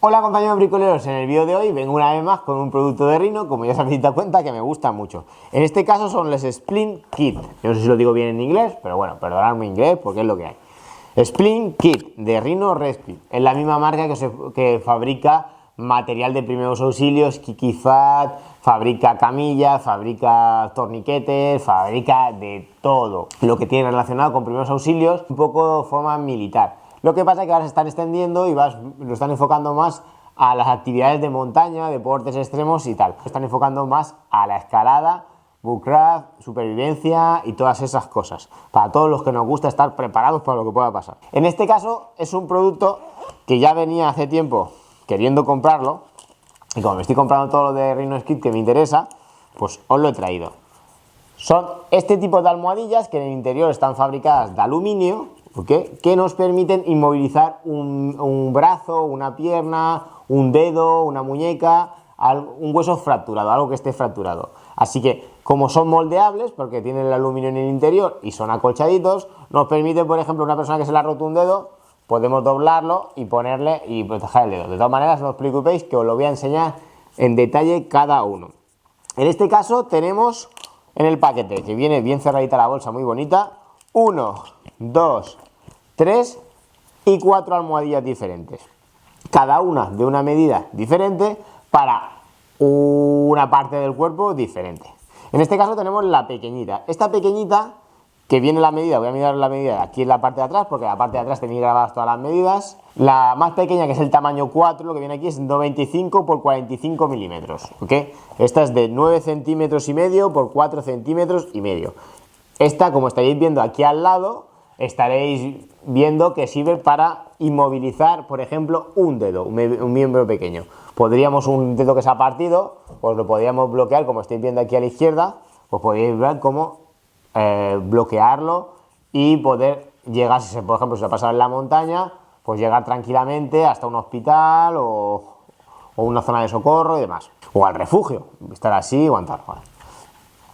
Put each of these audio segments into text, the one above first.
Hola compañeros bricoleros, en el vídeo de hoy vengo una vez más con un producto de Rhino, como ya se habéis dado cuenta, que me gusta mucho. En este caso son los Splint Kit. Yo no sé si lo digo bien en inglés, pero bueno, perdonadme mi inglés porque es lo que hay. Splint Kit de Rhino Respi. Es la misma marca que fabrica material de primeros auxilios, Kikifat, fabrica camillas, fabrica torniquetes, fabrica de todo lo que tiene relacionado con primeros auxilios, un poco de forma militar. Lo que pasa es que ahora se están extendiendo y lo están enfocando más a las actividades de montaña, deportes extremos y tal. Están enfocando más a la escalada, bushcraft, supervivencia y todas esas cosas. Para todos los que nos gusta estar preparados para lo que pueda pasar. En este caso es un producto que ya venía hace tiempo queriendo comprarlo. Y como me estoy comprando todo lo de Rhino Kit que me interesa, pues os lo he traído. Son este tipo de almohadillas que en el interior están fabricadas de aluminio, ¿okay?, que nos permiten inmovilizar un brazo, una pierna, un dedo, una muñeca, un hueso fracturado, algo que esté fracturado. Así que, como son moldeables, porque tienen el aluminio en el interior y son acolchaditos, nos permite, por ejemplo, una persona que se le ha roto un dedo, podemos doblarlo y ponerle y proteger el dedo. De todas maneras, no os preocupéis que os lo voy a enseñar en detalle cada uno. En este caso tenemos en el paquete, que viene bien cerradita la bolsa, muy bonita, 1, 2, 3 y 4 almohadillas diferentes. Cada una de una medida diferente para una parte del cuerpo diferente. En este caso tenemos la pequeñita. Esta pequeñita, que viene la medida, voy a mirar la medida aquí en la parte de atrás, porque en la parte de atrás tenéis grabadas todas las medidas. La más pequeña, que es el tamaño 4, lo que viene aquí es 95 por 45 milímetros. ¿Okay? Esta es de 9 centímetros y medio por 4 centímetros y medio. Esta, como estaréis viendo aquí al lado, estaréis viendo que sirve para inmovilizar, por ejemplo, un dedo, un miembro pequeño. Podríamos, un dedo que se ha partido, pues lo podríamos bloquear, como estáis viendo aquí a la izquierda, pues podéis ver cómo bloquearlo y poder llegar, si por ejemplo se ha pasado en la montaña, pues llegar tranquilamente hasta un hospital o una zona de socorro y demás. O al refugio, estar así y aguantar. Vale.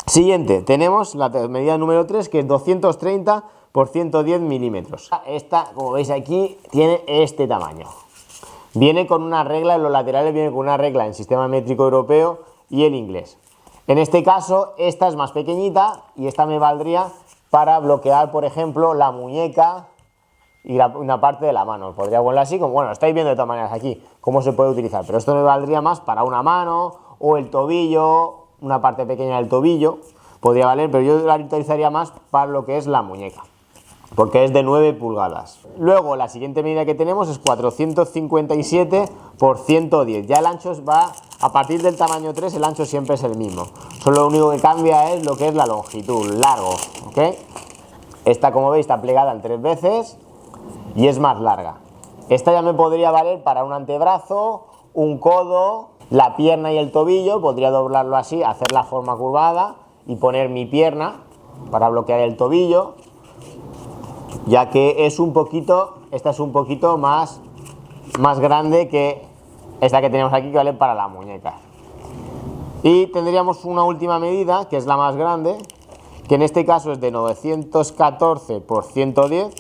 Siguiente, tenemos la medida número 3, que es 230 por 110 milímetros. Esta, como veis aquí, tiene este tamaño. Viene con una regla, en los laterales viene con una regla en sistema métrico europeo y el inglés. En este caso, esta es más pequeñita y esta me valdría para bloquear, por ejemplo, la muñeca y una parte de la mano. Podría ponerlo así, como bueno, estáis viendo de todas maneras aquí cómo se puede utilizar, pero esto me valdría más para una mano o el tobillo, una parte pequeña del tobillo, podría valer, pero yo la utilizaría más para lo que es la muñeca, porque es de 9 pulgadas. Luego la siguiente medida que tenemos es 457 por 110. Ya el ancho va, a partir del tamaño 3, el ancho siempre es el mismo. Solo lo único que cambia es lo que es la longitud, largo. ¿Okay? Esta, como veis, está plegada en 3 veces y es más larga. Esta ya me podría valer para un antebrazo, un codo, la pierna y el tobillo. Podría doblarlo así, hacer la forma curvada y poner mi pierna para bloquear el tobillo, ya que es un poquito, esta es un poquito más grande que esta que tenemos aquí, que vale para la muñeca. Y tendríamos una última medida, que es la más grande, que en este caso es de 914 por 110.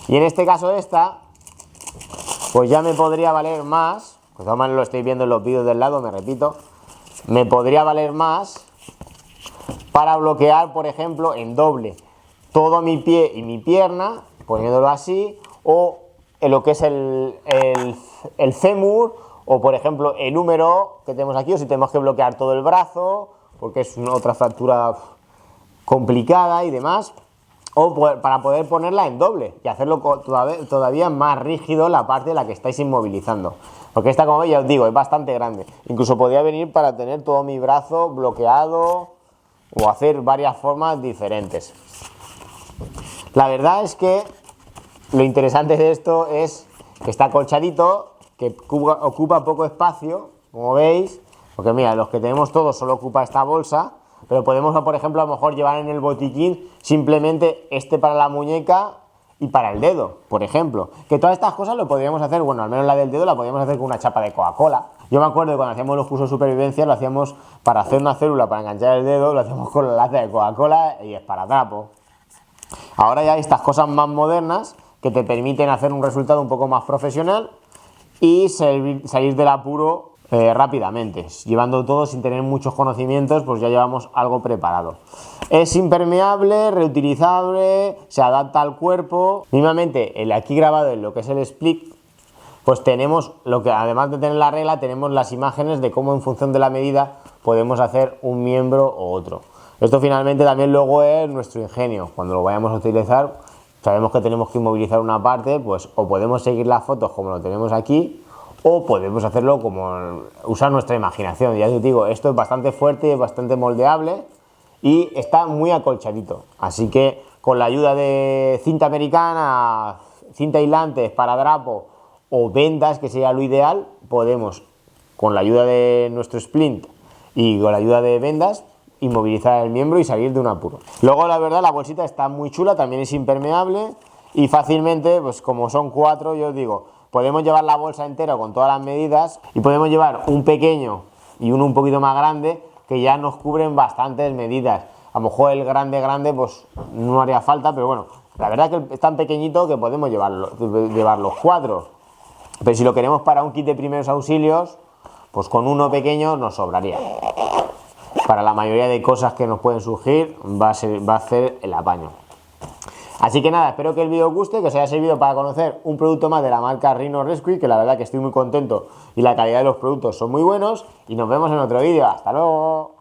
Y en este caso esta, pues ya me podría valer más, pues además lo estáis viendo en los vídeos del lado, me repito, me podría valer más para bloquear, por ejemplo, en doble todo mi pie y mi pierna, poniéndolo así, o en lo que es el fémur, o por ejemplo el húmero que tenemos aquí, o si tenemos que bloquear todo el brazo, porque es otra fractura complicada y demás, o para poder ponerla en doble y hacerlo todavía más rígido la parte de la que estáis inmovilizando. Porque esta, como veis, ya os digo, es bastante grande. Incluso podría venir para tener todo mi brazo bloqueado o hacer varias formas diferentes. La verdad es que lo interesante de esto es que está acolchadito, que ocupa poco espacio, como veis, porque mira, los que tenemos todos solo ocupa esta bolsa, pero podemos, por ejemplo, a lo mejor llevar en el botiquín simplemente este para la muñeca y para el dedo, por ejemplo. Que todas estas cosas lo podríamos hacer, bueno, al menos la del dedo la podríamos hacer con una chapa de Coca-Cola. Yo me acuerdo que cuando hacíamos los cursos de supervivencia lo hacíamos para hacer una célula, para enganchar el dedo, lo hacíamos con la lata de Coca-Cola y esparadrapo. Ahora ya hay estas cosas más modernas que te permiten hacer un resultado un poco más profesional y salir del apuro rápidamente. Llevando todo sin tener muchos conocimientos, pues ya llevamos algo preparado. Es impermeable, reutilizable, se adapta al cuerpo. Mismamente, el aquí grabado en lo que es el split, pues tenemos lo que, además de tener la regla, tenemos las imágenes de cómo en función de la medida podemos hacer un miembro o otro. Esto finalmente también luego es nuestro ingenio. Cuando lo vayamos a utilizar, sabemos que tenemos que inmovilizar una parte, pues o podemos seguir las fotos como lo tenemos aquí, o podemos hacerlo como usar nuestra imaginación. Ya os digo, esto es bastante fuerte, bastante moldeable y está muy acolchadito. Así que con la ayuda de cinta americana, cinta aislante, esparadrapo o vendas, que sería lo ideal, podemos, con la ayuda de nuestro splint y con la ayuda de vendas, inmovilizar el miembro y salir de un apuro. Luego, la verdad, la bolsita está muy chula, también es impermeable y fácilmente, pues como son 4, yo os digo, podemos llevar la bolsa entera con todas las medidas y podemos llevar un pequeño y uno un poquito más grande que ya nos cubren bastantes medidas. A lo mejor el grande pues no haría falta, pero bueno, la verdad es que es tan pequeñito que podemos llevar los 4. Pero si lo queremos para un kit de primeros auxilios, pues con uno pequeño nos sobraría. Para la mayoría de cosas que nos pueden surgir va a ser el apaño. Así que nada, espero que el vídeo os guste, que os haya servido para conocer un producto más de la marca Rhino Rescue, que la verdad que estoy muy contento y la calidad de los productos son muy buenos. Y nos vemos en otro vídeo. ¡Hasta luego!